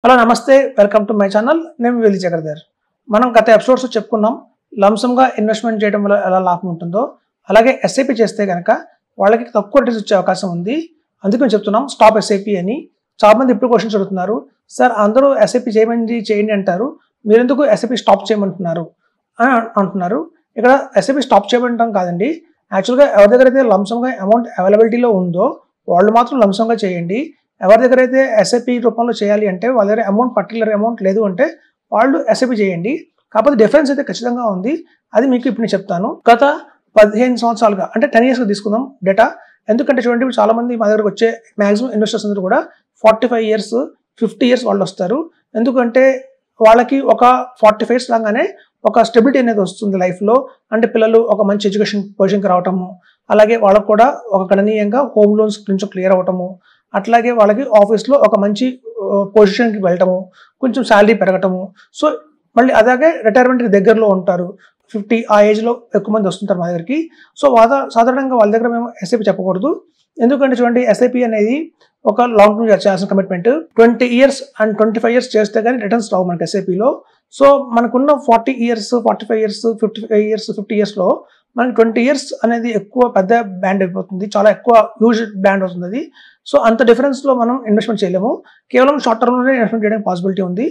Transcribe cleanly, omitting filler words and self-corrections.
hello నమస్తే welcome to my channel నేను విలి చక్రధర్ మనం గత ఎపిసోడ్స్ చెప్పుకున్నాం లంసంగా ఇన్వెస్ట్మెంట్ చేయడం వల్ల ఎలా లాభం ఉంటుందో అలాగే ఎస్ఐపి చేస్తే కనుక వాళ్ళకి తక్కువ రిటర్న్స్ వచ్చే అవకాశం ఉంది అందుకే మేము చెప్తున్నాం స్టాప్ ఎస్ఐపి అని చాలా మంది ఇప్పుడు క్వశ్చన్స్ అడుగుతున్నారు సార్ అందరూ ఎస్ఐపి చేయండి అంటారు మీరు ఎందుకు ఎస్ఐపి స్టాప్ చేయమంటున్నారు అని అంటున్నారు ఇక్కడ ఎస్ఐపి స్టాప్ చేయమంటాం కాదండి యాక్చువల్గా ఎవరి దగ్గర అయితే లంసంగా అమౌంట్ అవైలబిలిటీలో ఉందో వాళ్ళు మాత్రం లంసంగా చేయండి ఎవరి దగ్గర అయితే ఎస్ఐపి రూపంలో చేయాలి అంటే వాళ్ళ దగ్గర పర్టికులర్ అమౌంట్ లేదు అంటే వాళ్ళు ఎస్ఐపి చేయండి కాకపోతే డిఫరెన్స్ అయితే ఖచ్చితంగా ఉంది అది మీకు ఇప్పుడు నేను చెప్తాను గత 15 సంవత్సరాలుగా అంటే 10 years తీసుకుందాం డేటా ఎందుకంటే చూడండి చాలా మంది మా దగ్గరకు వచ్చే మాక్సిమం ఇన్వెస్టర్స్ అందరూ కూడా 45 years 50 years వాళ్ళు వస్తారు ఎందుకంటే వాళ్ళకి ఒక 45 years లాగానే ఒక స్టెబిలిటీ అనేది వస్తుంది లైఫ్లో అంటే పిల్లలు ఒక మంచి ఎడ్యుకేషన్ పొజిషన్కి రావటము అలాగే వాళ్ళకు కూడా ఒక గణనీయంగా హోమ్ లోన్స్ నుంచి క్లియర్ అవటము అట్లాగే వాళ్ళకి ఆఫీస్లో ఒక మంచి పొజిషన్కి వెళ్ళటము కొంచెం శాలరీ పెరగటము సో మళ్ళీ అలాగే రిటైర్మెంట్కి దగ్గరలో ఉంటారు 50 ఆ ఏజ్లో ఎక్కువ మంది వస్తుంటారు మా దగ్గరికి సో సాధారణంగా వాళ్ళ దగ్గర మేము ఎస్ఐపి చెప్పకూడదు ఎందుకంటే చూడండి ఎస్ఐపి అనేది ఒక లాంగ్ టర్మ్ చేయాల్సిన కమిట్మెంట్ 20 years అండ్ 25 years చేస్తే కానీ రిటర్న్స్ రావు మనకి ఎస్ఐపిలో సో మనకున్న 40 years 45 years 55 years 50 yearsలో మనకి 20 years అనేది ఎక్కువ పెద్ద బ్యాండ్ అయిపోతుంది చాలా ఎక్కువ హ్యూజ్ బ్యాండ్ అవుతుంది అది సో అంత డిఫరెన్స్లో మనం ఇన్వెస్ట్మెంట్ చేయలేము కేవలం షార్ట్ టర్మ్లోనే ఇన్వెస్ట్మెంట్ చేయడానికి పాసిబిలిటీ ఉంది